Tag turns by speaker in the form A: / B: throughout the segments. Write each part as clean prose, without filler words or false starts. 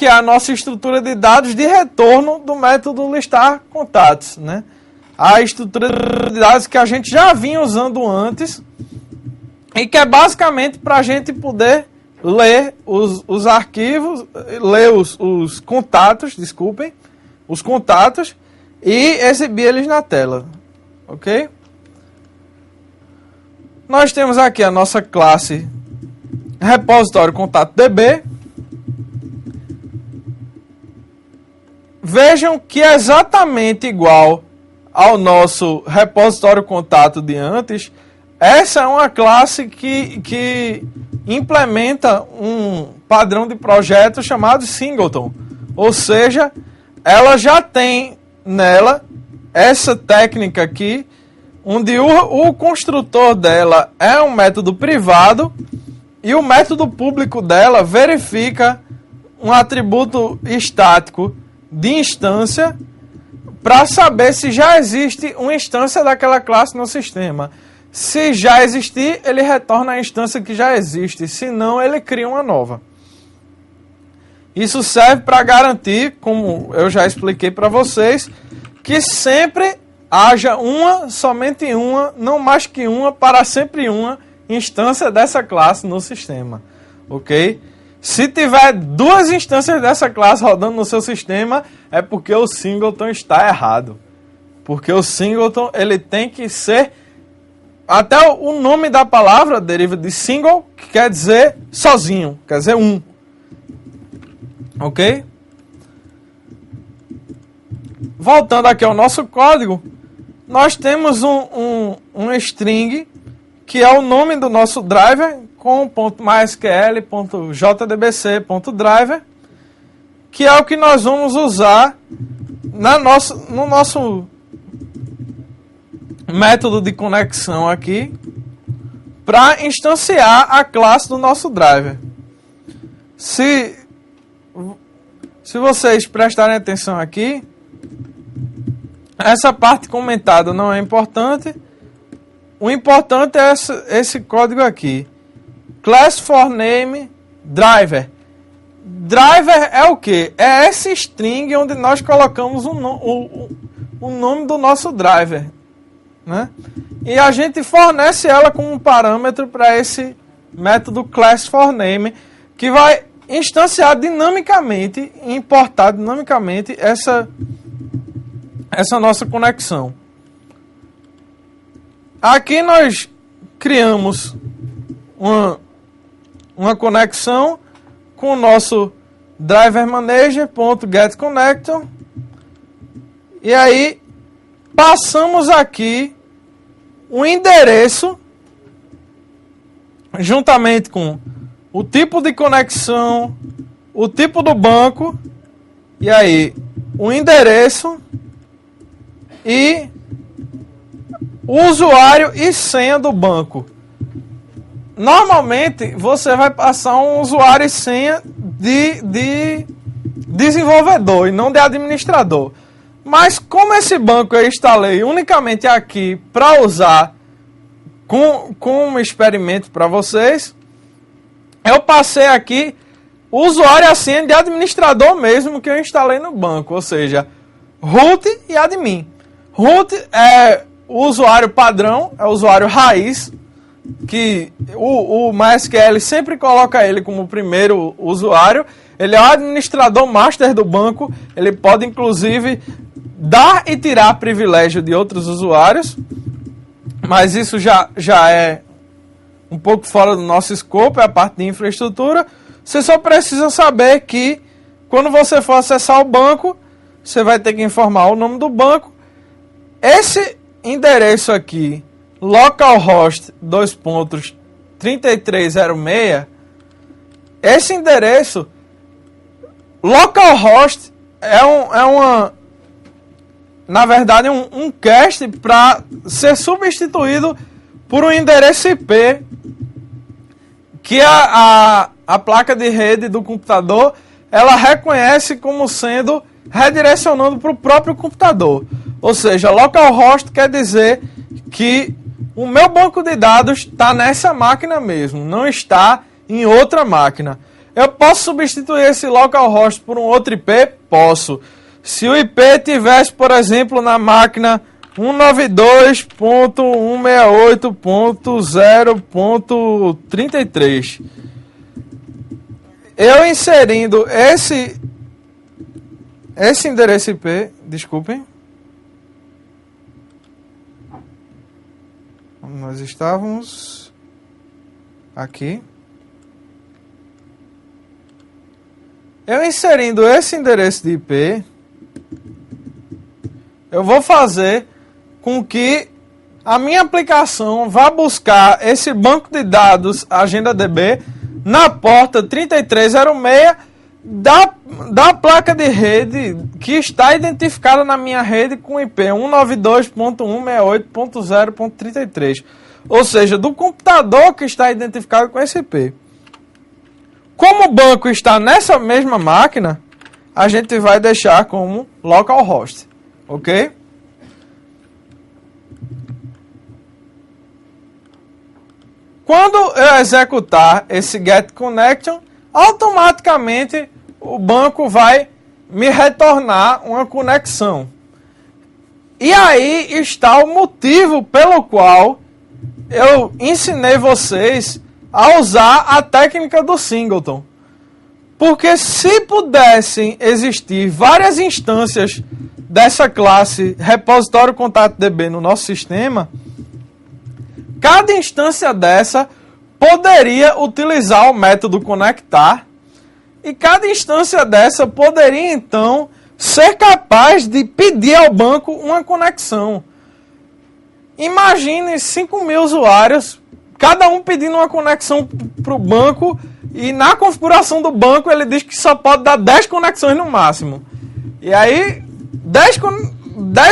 A: que é a nossa estrutura de dados de retorno do método listar contatos, né? A estrutura de dados que a gente já vinha usando antes e que é basicamente para a gente poder ler os arquivos, ler os contatos, desculpem, os contatos e exibir eles na tela, ok? Nós temos aqui a nossa classe repositório contato DB. Vejam que é exatamente igual ao nosso repositório contato de antes. Essa é uma classe que implementa um padrão de projeto chamado singleton. Ou seja, ela já tem nela essa técnica aqui, onde o construtor dela é um método privado e o método público dela verifica um atributo estático de instância para saber se já existe uma instância daquela classe no sistema. Se já existir, ele retorna a instância que já existe. Se não, ele cria uma nova. Isso serve para garantir, como eu já expliquei para vocês, que sempre haja uma, somente uma, não mais que uma, para sempre uma instância dessa classe no sistema. Ok? Se tiver duas instâncias dessa classe rodando no seu sistema, é porque o singleton está errado. Porque o singleton ele tem que ser... Até o nome da palavra deriva de single, que quer dizer sozinho, quer dizer um. Ok? Voltando aqui ao nosso código, nós temos um string, que é o nome do nosso driver, com .mysql.jdbc.driver, que é o que nós vamos usar no nosso método de conexão aqui, para instanciar a classe do nosso driver. Se vocês prestarem atenção aqui, essa parte comentada não é importante. O importante é esse código aqui. Class for name driver. Driver é o que? É essa string onde nós colocamos o nome do nosso driver, né? E a gente fornece ela como um parâmetro para esse método class for name, que vai instanciar dinamicamente, importar dinamicamente essa nossa conexão. Aqui nós criamos uma conexão com o nosso driver manager.getConnector, e aí passamos aqui o endereço juntamente com o tipo de conexão, o tipo do banco, e aí o endereço e o usuário e senha do banco. Normalmente você vai passar um usuário e senha de desenvolvedor e não de administrador. Mas como esse banco eu instalei unicamente aqui para usar com um experimento para vocês, eu passei aqui o usuário e a senha de administrador mesmo que eu instalei no banco, ou seja, root e admin. Root é o usuário padrão, é o usuário raiz, que o MySQL sempre coloca ele como primeiro usuário. Ele é o administrador master do banco, ele pode inclusive dar e tirar privilégio de outros usuários, mas isso já é um pouco fora do nosso escopo, é a parte de infraestrutura. Você só precisa saber que quando você for acessar o banco, você vai ter que informar o nome do banco. Esse endereço aqui, localhost 3306, esse endereço, localhost na verdade um cache para ser substituído por um endereço IP que a placa de rede do computador ela reconhece como sendo redirecionando para o próprio computador. Ou seja, localhost quer dizer que o meu banco de dados está nessa máquina mesmo, não está em outra máquina. Eu posso substituir esse localhost por um outro IP? Posso. Se o IP tivesse, por exemplo, na máquina 192.168.0.33, eu inserindo esse endereço IP, desculpem, nós estávamos aqui. Eu inserindo esse endereço de IP, eu vou fazer com que a minha aplicação vá buscar esse banco de dados AgendaDB na porta 3306 da placa de rede que está identificada na minha rede com IP 192.168.0.33. Ou seja, do computador que está identificado com esse IP. Como o banco está nessa mesma máquina, a gente vai deixar como localhost, ok? Quando eu executar esse get connection, automaticamente o banco vai me retornar uma conexão. E aí está o motivo pelo qual eu ensinei vocês a usar a técnica do singleton. Porque se pudessem existir várias instâncias dessa classe repositório contato DB no nosso sistema, cada instância dessa poderia utilizar o método conectar e cada instância dessa poderia então ser capaz de pedir ao banco uma conexão. Imagine 5.000 usuários, cada um pedindo uma conexão para o banco, e na configuração do banco ele diz que só pode dar 10 conexões no máximo. E aí 10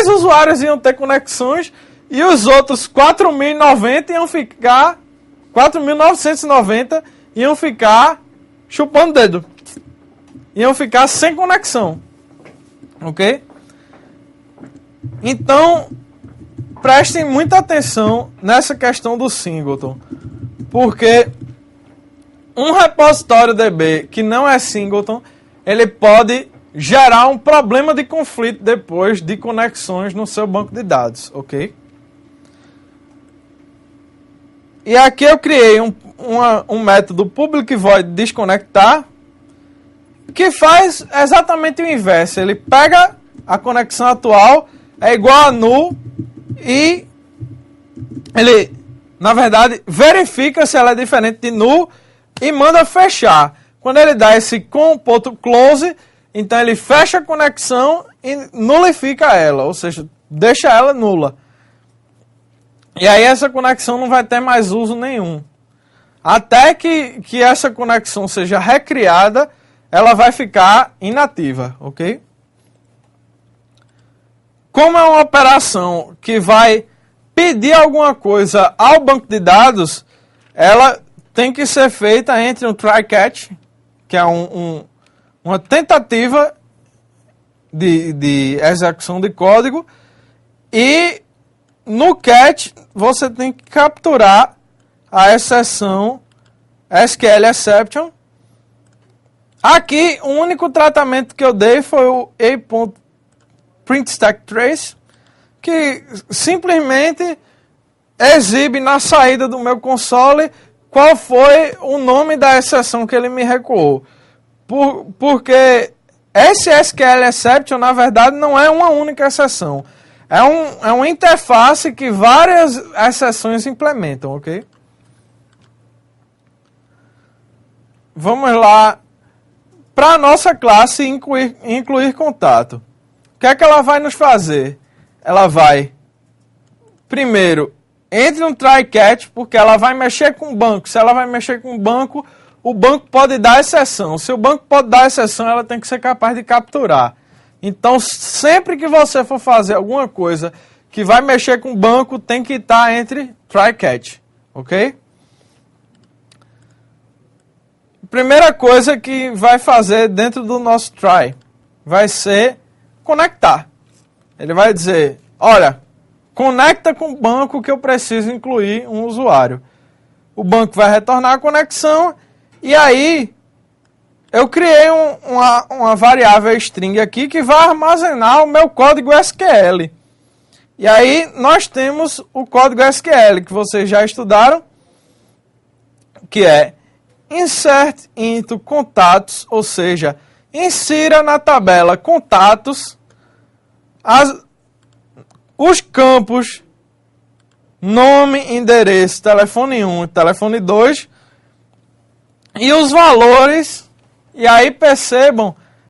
A: usuários iam ter conexões e os outros 4.090 iam ficar 4.990 iam ficar chupando dedo. Iam ficar sem conexão. Ok? Então, prestem muita atenção nessa questão do singleton. Porque um repositório DB que não é singleton, ele pode gerar um problema de conflito depois de conexões no seu banco de dados. Ok? E aqui eu criei um método public void desconectar que faz exatamente o inverso. Ele pega a conexão atual, é igual a null, e ele, na verdade, verifica se ela é diferente de null e manda fechar. Quando ele dá esse com.close, então ele fecha a conexão e nulifica ela, ou seja, deixa ela nula. E aí essa conexão não vai ter mais uso nenhum. Até que essa conexão seja recriada, ela vai ficar inativa, ok? Como é uma operação que vai pedir alguma coisa ao banco de dados, ela tem que ser feita entre um try-catch, que é uma tentativa de execução de código, e no catch você tem que capturar a exceção SQL exception. Aqui, o único tratamento que eu dei foi o a.printStackTrace, que simplesmente exibe na saída do meu console qual foi o nome da exceção que ele me recuou. Porque esse SQL exception, na verdade, não é uma única exceção. É uma interface que várias exceções implementam, ok? Vamos lá para a nossa classe incluir contato. O que é que ela vai nos fazer? Ela vai, primeiro, entre um try-catch, porque ela vai mexer com o banco. Se ela vai mexer com o banco pode dar exceção. Se o banco pode dar exceção, ela tem que ser capaz de capturar. Então, sempre que você for fazer alguma coisa que vai mexer com o banco, tem que estar entre try-catch, ok? Primeira coisa que vai fazer dentro do nosso try vai ser conectar. Ele vai dizer, olha, conecta com o banco que eu preciso incluir um usuário. O banco vai retornar a conexão e aí eu criei uma variável string aqui que vai armazenar o meu código SQL. E aí nós temos o código SQL que vocês já estudaram, que é insert into contatos, ou seja, insira na tabela contatos os campos nome, endereço, telefone 1 e telefone 2 e os valores. E aí percebam